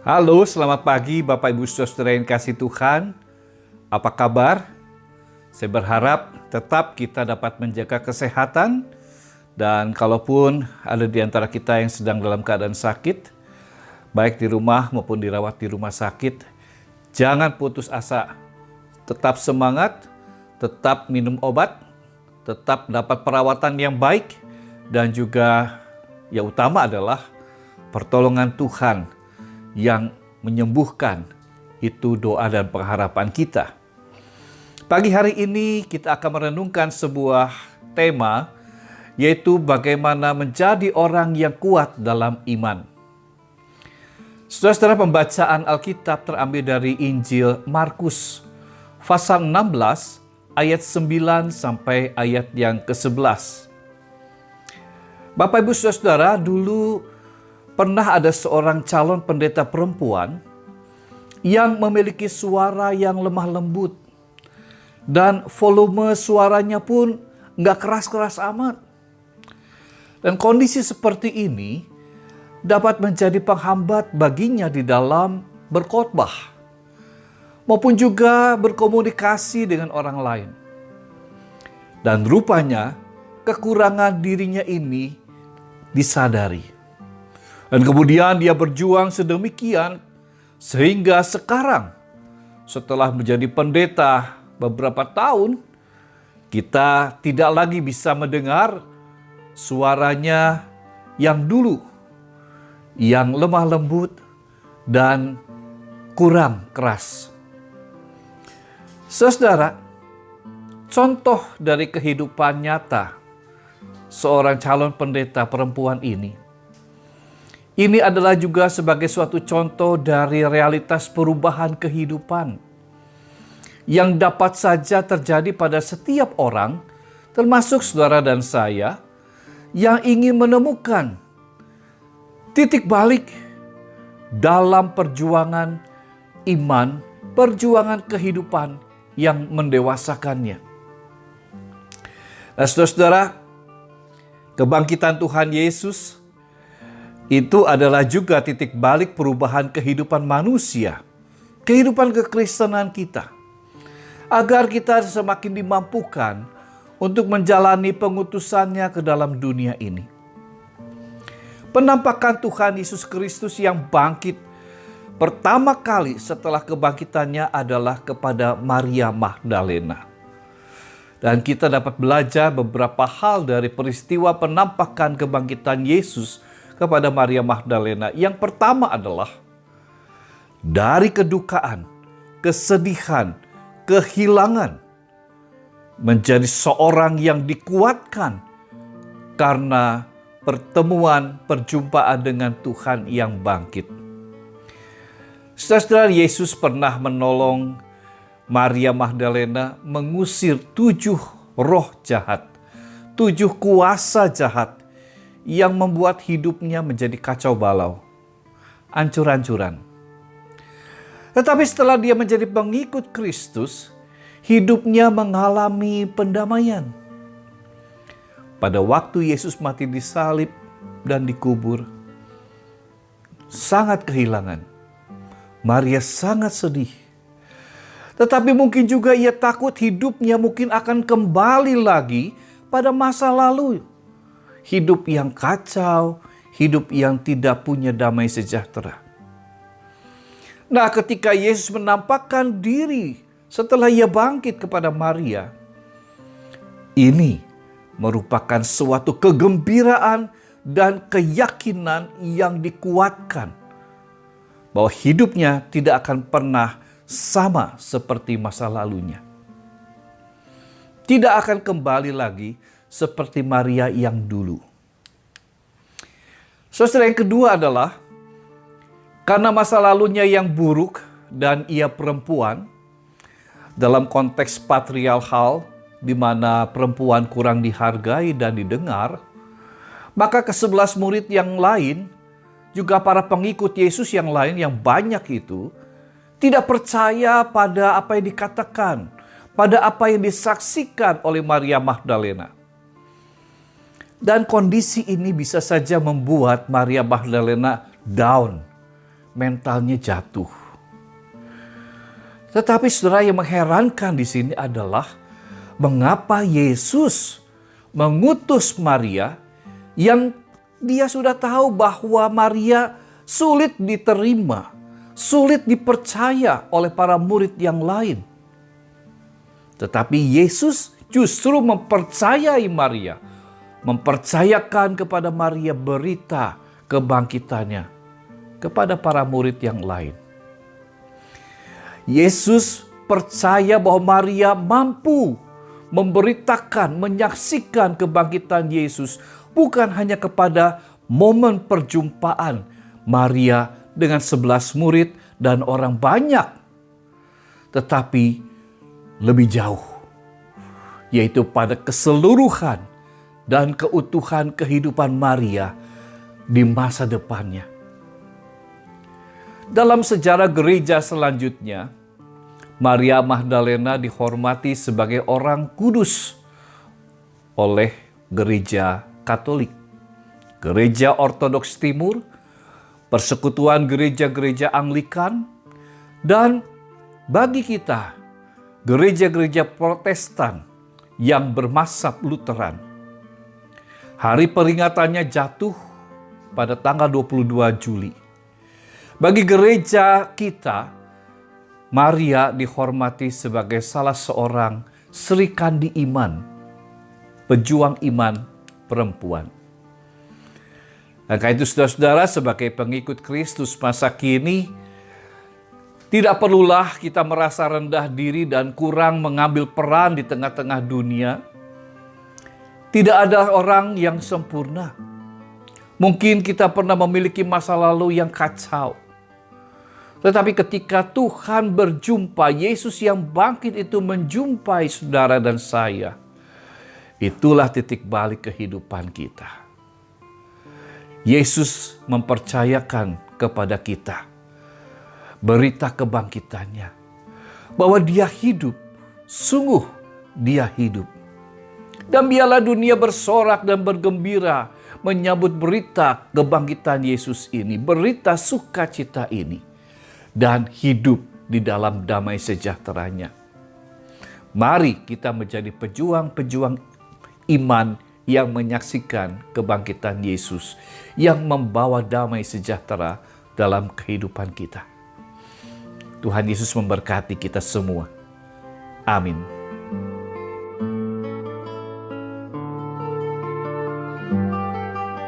Halo, selamat pagi Bapak Ibu Saudara yang kasih Tuhan. Apa kabar? Saya berharap tetap kita dapat menjaga kesehatan dan kalaupun ada di antara kita yang sedang dalam keadaan sakit, baik di rumah maupun dirawat di rumah sakit, jangan putus asa. Tetap semangat, tetap minum obat, tetap dapat perawatan yang baik dan juga yang utama adalah pertolongan Tuhan yang menyembuhkan. Itu doa dan pengharapan kita. Pagi hari ini kita akan merenungkan sebuah tema, yaitu bagaimana menjadi orang yang kuat dalam iman. Saudara-saudara, pembacaan Alkitab terambil dari Injil Markus pasal 16 ayat 9 sampai ayat yang ke-11. Bapak Ibu Saudara, dulu pernah ada seorang calon pendeta perempuan yang memiliki suara yang lemah lembut dan volume suaranya pun nggak keras-keras amat. Dan kondisi seperti ini dapat menjadi penghambat baginya di dalam berkhotbah maupun juga berkomunikasi dengan orang lain. Dan rupanya kekurangan dirinya ini disadari. Dan kemudian dia berjuang sedemikian sehingga sekarang setelah menjadi pendeta beberapa tahun, kita tidak lagi bisa mendengar suaranya yang dulu, yang lemah lembut dan kurang keras. Saudara, contoh dari kehidupan nyata seorang calon pendeta perempuan ini adalah juga sebagai suatu contoh dari realitas perubahan kehidupan yang dapat saja terjadi pada setiap orang, termasuk saudara dan saya, yang ingin menemukan titik balik dalam perjuangan iman, perjuangan kehidupan yang mendewasakannya. Nah, saudara-saudara, kebangkitan Tuhan Yesus itu adalah juga titik balik perubahan kehidupan manusia, kehidupan kekristenan kita, agar kita semakin dimampukan untuk menjalani pengutusannya ke dalam dunia ini. Penampakan Tuhan Yesus Kristus yang bangkit pertama kali setelah kebangkitannya adalah kepada Maria Magdalena. Dan kita dapat belajar beberapa hal dari peristiwa penampakan kebangkitan Yesus kepada Maria Magdalena. Yang pertama adalah dari kedukaan, kesedihan, kehilangan, menjadi seorang yang dikuatkan karena pertemuan, perjumpaan dengan Tuhan yang bangkit. Saudara, Yesus pernah menolong Maria Magdalena mengusir 7 roh jahat, 7 kuasa jahat yang membuat hidupnya menjadi kacau balau, ancur-ancuran. Tetapi setelah dia menjadi pengikut Kristus, hidupnya mengalami pendamaian. Pada waktu Yesus mati disalib dan dikubur, sangat kehilangan. Maria sangat sedih. Tetapi mungkin juga ia takut hidupnya mungkin akan kembali lagi pada masa lalu. Hidup yang kacau, hidup yang tidak punya damai sejahtera. Nah, ketika Yesus menampakkan diri setelah ia bangkit kepada Maria, ini merupakan suatu kegembiraan dan keyakinan yang dikuatkan bahwa hidupnya tidak akan pernah sama seperti masa lalunya. Tidak akan kembali lagi seperti Maria yang dulu. Saudara, yang kedua adalah karena masa lalunya yang buruk dan ia perempuan, dalam konteks patriarkal di mana perempuan kurang dihargai dan didengar, maka ke-11 murid yang lain, juga para pengikut Yesus yang lain yang banyak itu, tidak percaya pada apa yang dikatakan, pada apa yang disaksikan oleh Maria Magdalena. Dan kondisi ini bisa saja membuat Maria Magdalena down, mentalnya jatuh. Tetapi saudara, yang mengherankan di sini adalah mengapa Yesus mengutus Maria yang dia sudah tahu bahwa Maria sulit diterima, sulit dipercaya oleh para murid yang lain. Tetapi Yesus justru mempercayai Maria, mempercayakan kepada Maria berita kebangkitannya kepada para murid yang lain. Yesus percaya bahwa Maria mampu memberitakan, menyaksikan kebangkitan Yesus bukan hanya kepada momen perjumpaan Maria dengan 11 murid dan orang banyak, tetapi lebih jauh, yaitu pada keseluruhan dan keutuhan kehidupan Maria di masa depannya. Dalam sejarah gereja selanjutnya, Maria Magdalena dihormati sebagai orang kudus oleh gereja Katolik, gereja Ortodoks Timur, persekutuan gereja-gereja Anglikan, dan bagi kita, gereja-gereja Protestan yang bermazhab Lutheran. Hari peringatannya jatuh pada tanggal 22 Juli. Bagi gereja kita, Maria dihormati sebagai salah seorang Sri Kandi Iman, pejuang iman perempuan. Maka itu saudara-saudara, sebagai pengikut Kristus masa kini, tidak perlulah kita merasa rendah diri dan kurang mengambil peran di tengah-tengah dunia. Tidak ada orang yang sempurna. Mungkin kita pernah memiliki masa lalu yang kacau. Tetapi ketika Tuhan berjumpa, Yesus yang bangkit itu menjumpai saudara dan saya, itulah titik balik kehidupan kita. Yesus mempercayakan kepada kita berita kebangkitannya, bahwa dia hidup, sungguh dia hidup. Dan biarlah dunia bersorak dan bergembira menyambut berita kebangkitan Yesus ini, berita sukacita ini, dan hidup di dalam damai sejahteranya. Mari kita menjadi pejuang-pejuang iman yang menyaksikan kebangkitan Yesus, yang membawa damai sejahtera dalam kehidupan kita. Tuhan Yesus memberkati kita semua. Amin.